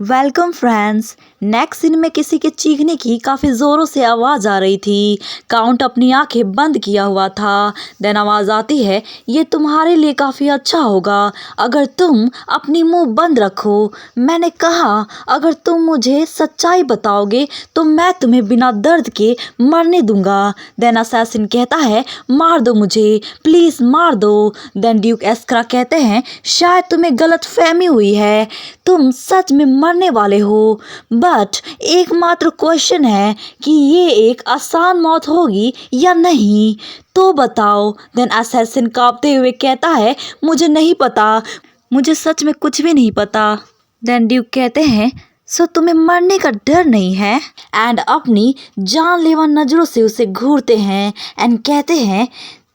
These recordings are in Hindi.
Welcome friends. नेक्स्ट सीन में किसी के चीखने की काफ़ी ज़ोरों से आवाज़ आ रही थी। काउंट अपनी आंखें बंद किया हुआ था। देन आवाज़ आती है, ये तुम्हारे लिए काफ़ी अच्छा होगा अगर तुम अपनी मुंह बंद रखो। मैंने कहा अगर तुम मुझे सच्चाई बताओगे तो मैं तुम्हें बिना दर्द के मरने दूंगा। देन असैसिन कहता है, मार दो मुझे, प्लीज़ मार दो। देन ड्यूक एस्करा कहते हैं, शायद तुम्हें गलत फहमी हुई है, तुम सच में मरने वाले हो। बट एकमात्र क्वेश्चन है कि ये एक आसान मौत होगी या नहीं, तो बताओ। देन असैसिन कांपते हुए कहता है, मुझे नहीं पता, मुझे सच में कुछ भी नहीं पता। देन ड्यूक कहते हैं, सो तुम्हें मरने का डर नहीं है? एंड अपनी जानलेवा नज़रों से उसे घूरते हैं एंड कहते हैं,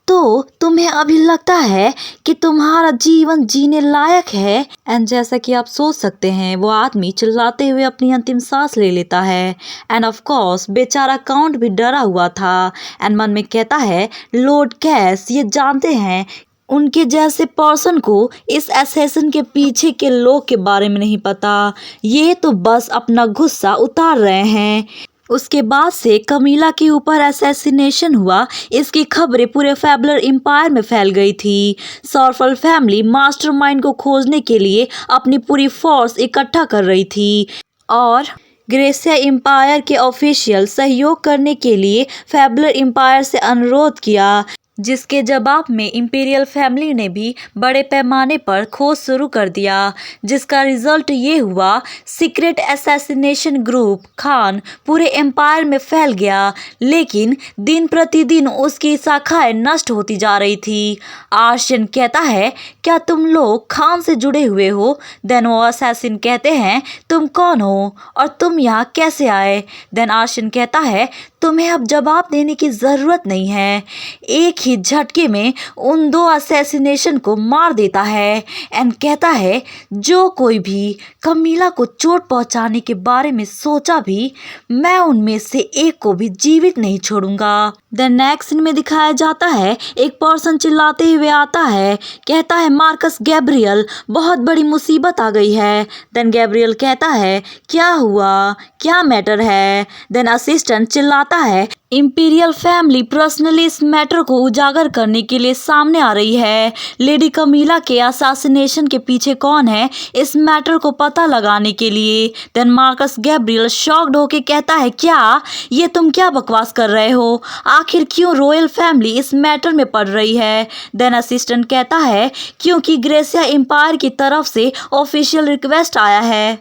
तो तुम्हें अभी लगता है कि तुम्हारा जीवन जीने लायक है? एंड जैसा कि आप सोच सकते हैं, वो आदमी चिल्लाते हुए अपनी अंतिम सांस ले लेता है। एंड ऑफ कोर्स बेचारा काउंट भी डरा हुआ था एंड मन में कहता है, लॉर्ड कैस ये जानते हैं उनके जैसे पर्सन को इस असैसिन के पीछे के लोग के बारे में नहीं पता, ये तो बस अपना गुस्सा उतार रहे हैं। उसके बाद से कमीला के ऊपर असैसिनेशन हुआ, इसकी खबरें पूरे फैबुलर एम्पायर में फैल गई थी। सॉर्फल फैमिली मास्टरमाइंड को खोजने के लिए अपनी पूरी फोर्स इकट्ठा कर रही थी और ग्रेसिया एम्पायर के ऑफिशियल सहयोग करने के लिए फैबुलर एम्पायर से अनुरोध किया, जिसके जवाब में इंपीरियल फैमिली ने भी बड़े पैमाने पर खोज शुरू कर दिया, जिसका रिजल्ट ये हुआ, सीक्रेट असैसिनेशन ग्रुप खान पूरे एम्पायर में फैल गया, लेकिन दिन प्रतिदिन उसकी शाखाएं नष्ट होती जा रही थी। आर्शियन कहता है, क्या तुम लोग खान से जुड़े हुए हो? देन वो असैसिन कहते हैं, तुम कौन हो और तुम यहाँ कैसे आए? देन आर्शियन कहता है, तुम्हें अब जवाब देने की ज़रूरत नहीं है, एक ही झटके में उन दो असैसिनेशन को मार देता है एंड कहता है, जो कोई भी कमीला को चोट पहुंचाने के बारे में सोचा भी, मैं उनमें से एक को भी जीवित नहीं छोड़ूंगा। देन नेक्स्ट सीन में दिखाया जाता है, एक पर्सन चिल्लाते हुए आता है, कहता है, मार्कस गैब्रियल बहुत बड़ी मुसीबत आ गई है। देन गैब्रियल कहता है, क्या हुआ, क्या मैटर है? देन असिस्टेंट चिल्लाता है, इंपीरियल फैमिली पर्सनली इस मैटर को उजागर करने के लिए सामने आ रही है। लेडी कमीला के असैसिनेशन के पीछे कौन है, इस मैटर को पता लगाने के लिए। देन मार्कस गैब्रियल शॉक्ड होके कहता है, क्या ये तुम क्या बकवास कर रहे हो? आखिर क्यों रॉयल फैमिली इस मैटर में पड़ रही है? देन असिस्टेंट कहता है, क्योंकि ग्रेसिया एम्पायर की तरफ से ऑफिशियल रिक्वेस्ट आया है।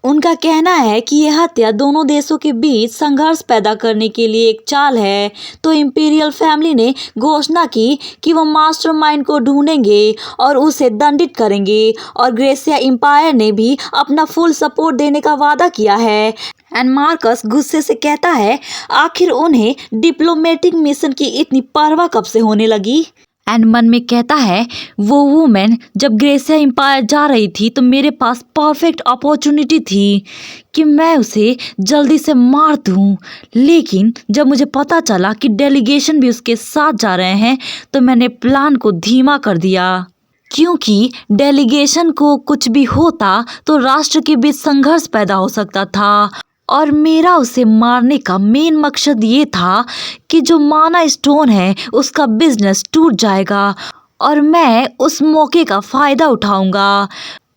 उनका कहना है कि यह हत्या दोनों देशों के बीच संघर्ष पैदा करने के लिए एक चाल है। तो इंपीरियल फैमिली ने घोषणा की कि वो मास्टरमाइंड को ढूंढेंगे और उसे दंडित करेंगे, और ग्रेसिया एम्पायर ने भी अपना फुल सपोर्ट देने का वादा किया है। एंड मार्कस गुस्से से कहता है, आखिर उन्हें डिप्लोमेटिक मिशन की इतनी परवाह कब से होने लगी? एंड मन में कहता है, वो वुमेन जब ग्रेसिया एम्पायर जा रही थी तो मेरे पास परफेक्ट अपॉर्चुनिटी थी कि मैं उसे जल्दी से मार दूं, लेकिन जब मुझे पता चला कि डेलीगेशन भी उसके साथ जा रहे हैं तो मैंने प्लान को धीमा कर दिया, क्योंकि डेलीगेशन को कुछ भी होता तो राष्ट्र के बीच संघर्ष पैदा हो सकता था, और मेरा उसे मारने का मेन मकसद ये था कि जो माना स्टोन है उसका बिजनेस टूट जाएगा और मैं उस मौके का फ़ायदा उठाऊंगा।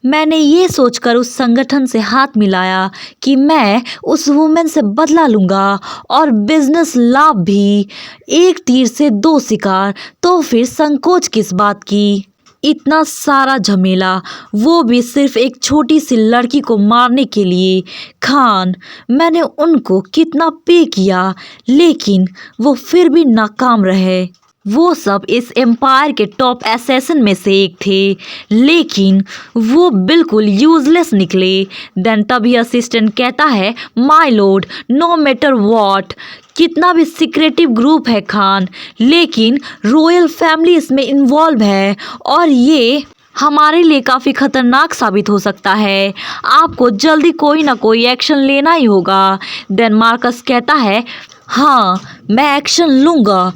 मैंने ये सोचकर उस संगठन से हाथ मिलाया कि मैं उस वुमेन से बदला लूँगा और बिजनेस लाभ भी। एक तीर से दो शिकार, तो फिर संकोच किस बात की? इतना सारा झमेला, वो भी सिर्फ एक छोटी सी लड़की को मारने के लिए। खान, मैंने उनको कितना पे किया, लेकिन वो फिर भी नाकाम रहे। वो सब इस एम्पायर के टॉप असैसिन में से एक थे, लेकिन वो बिल्कुल यूजलेस निकले। देन तभी असिस्टेंट कहता है, my lord, no matter what, कितना भी सीक्रेटिव ग्रुप है खान, लेकिन रॉयल फैमिली इसमें इन्वॉल्व है और ये हमारे लिए काफ़ी खतरनाक साबित हो सकता है। आपको जल्दी कोई ना कोई एक्शन लेना ही होगा। देन मार्कस कहता है, हाँ मैं एक्शन लूँगा।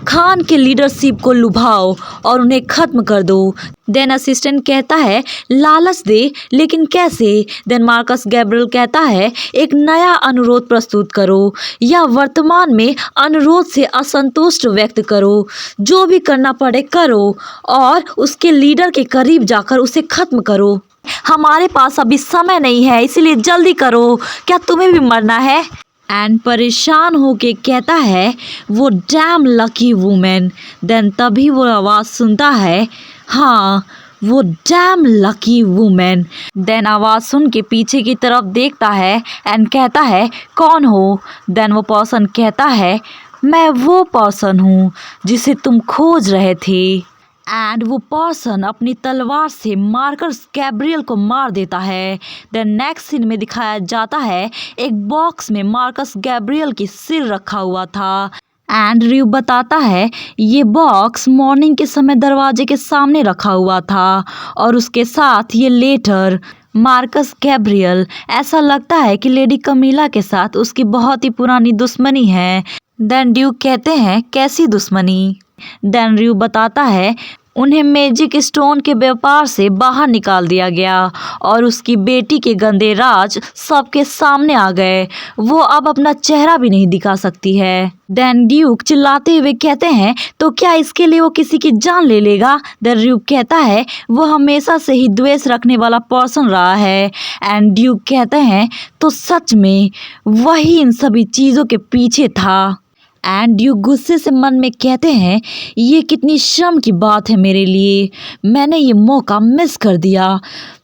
खान के लीडरशिप को लुभाओ और उन्हें खत्म कर दो। देन असिस्टेंट कहता है लालच दे, लेकिन कैसे? देन मार्कस गैब्रियल कहता है एक नया अनुरोध प्रस्तुत करो या वर्तमान में अनुरोध से असंतुष्ट व्यक्त करो, जो भी करना पड़े करो और उसके लीडर के करीब जाकर उसे खत्म करो। हमारे पास अभी समय नहीं है, इसीलिए जल्दी करो। क्या तुम्हें भी मरना है? एंड परेशान होके कहता है वो डैम लकी वुमेन। देन तभी वो आवाज़ सुनता है, हाँ वो डैम लकी वुमेन। देन आवाज़ सुन के पीछे की तरफ देखता है एंड कहता है कौन हो? देन वो पर्सन कहता है मैं वो पर्सन हूँ जिसे तुम खोज रहे थे। एंड वो पर्सन अपनी तलवार से मार्कस गैब्रियल को मार देता है। देन नेक्स्ट सीन में दिखाया जाता है एक बॉक्स में मार्कस गैब्रियल की सिर रखा हुआ था। एंड ड्रू बताता है ये बॉक्स मॉर्निंग के समय दरवाजे के सामने रखा हुआ था और उसके साथ ये लेटर। मार्कस गैब्रियल, ऐसा लगता है कि लेडी कमीला के साथ उसकी बहुत ही पुरानी दुश्मनी है। देन ड्यूक कहते हैं कैसी दुश्मनी? देन ड्रू बताता है उन्हें मैजिक स्टोन के व्यापार से बाहर निकाल दिया गया और उसकी बेटी के गंदे राज सबके सामने आ गए। वो अब अपना चेहरा भी नहीं दिखा सकती है। देन ड्यूक चिल्लाते हुए कहते हैं तो क्या इसके लिए वो किसी की जान ले लेगा? देन ड्यूक कहता है वो हमेशा से ही द्वेष रखने वाला पर्सन रहा है। एंड ड्यूक कहते हैं तो सच में वही इन सभी चीज़ों के पीछे था। एंड ड्यूक गुस्से से मन में कहते हैं ये कितनी शर्म की बात है मेरे लिए, मैंने ये मौका मिस कर दिया,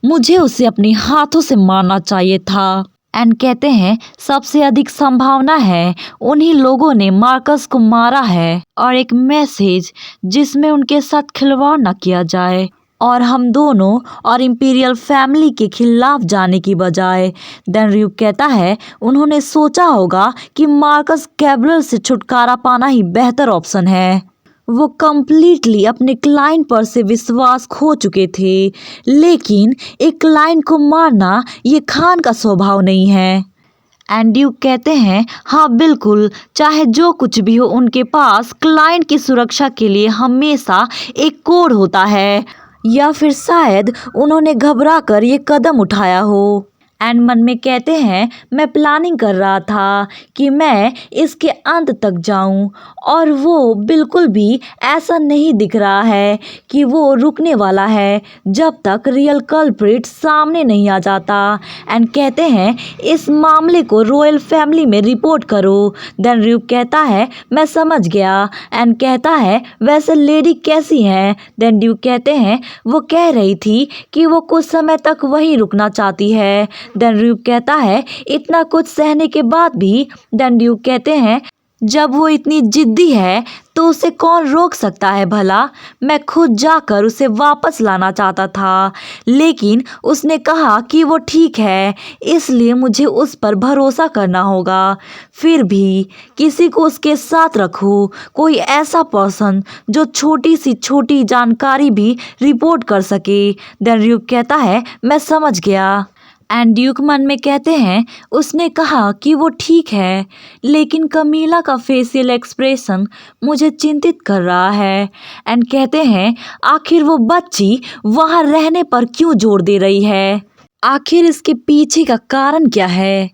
मुझे उसे अपने हाथों से मारना चाहिए था। एंड कहते हैं सबसे अधिक संभावना है उन्हीं लोगों ने मार्कस को मारा है और एक मैसेज जिसमें उनके साथ खिलवाड़ न किया जाए और हम दोनों और इंपीरियल फैमिली के खिलाफ जाने की बजाय। देन ड्रू कहता है उन्होंने सोचा होगा कि मार्कस गैब्रियल से छुटकारा पाना ही बेहतर ऑप्शन है। वो कम्प्लीटली अपने क्लाइंट पर से विश्वास खो चुके थे, लेकिन एक क्लाइंट को मारना ये खान का स्वभाव नहीं है। एंड ड्यूक कहते हैं हाँ बिल्कुल, चाहे जो कुछ भी हो उनके पास क्लाइंट की सुरक्षा के लिए हमेशा एक कोड होता है, या फिर शायद उन्होंने घबरा कर ये कदम उठाया हो। एंड मन में कहते हैं मैं प्लानिंग कर रहा था कि मैं इसके अंत तक जाऊं और वो बिल्कुल भी ऐसा नहीं दिख रहा है कि वो रुकने वाला है जब तक रियल कल्प्रिट सामने नहीं आ जाता। एंड कहते हैं इस मामले को रॉयल फैमिली में रिपोर्ट करो। देन ड्रू कहता है मैं समझ गया। एंड कहता है वैसे लेडी कैसी है? देन ड्रू कहते हैं वो कह रही थी कि वो कुछ समय तक वहीं रुकना चाहती है। देन ड्रू कहता है इतना कुछ सहने के बाद भी? देन ड्रू कहते हैं जब वो इतनी जिद्दी है तो उसे कौन रोक सकता है भला? मैं खुद जाकर उसे वापस लाना चाहता था, लेकिन उसने कहा कि वो ठीक है, इसलिए मुझे उस पर भरोसा करना होगा। फिर भी किसी को उसके साथ रखो, कोई ऐसा पर्सन जो छोटी सी छोटी जानकारी भी रिपोर्ट कर सके। देन ड्रू कहता है मैं समझ गया। एंड ड्यूक मन में कहते हैं उसने कहा कि वो ठीक है, लेकिन कमीला का फेशियल एक्सप्रेशन मुझे चिंतित कर रहा है। एंड कहते हैं आखिर वो बच्ची वहाँ रहने पर क्यों जोर दे रही है? आखिर इसके पीछे का कारण क्या है?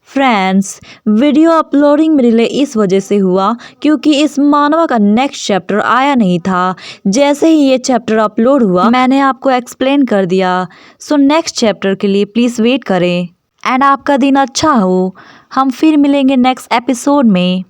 फ्रेंड्स, वीडियो अपलोडिंग में डिले इस वजह से हुआ क्योंकि इस मानवा का नेक्स्ट चैप्टर आया नहीं था। जैसे ही ये चैप्टर अपलोड हुआ मैंने आपको एक्सप्लेन कर दिया। सो नेक्स्ट चैप्टर के लिए प्लीज़ वेट करें। एंड आपका दिन अच्छा हो। हम फिर मिलेंगे नेक्स्ट एपिसोड में।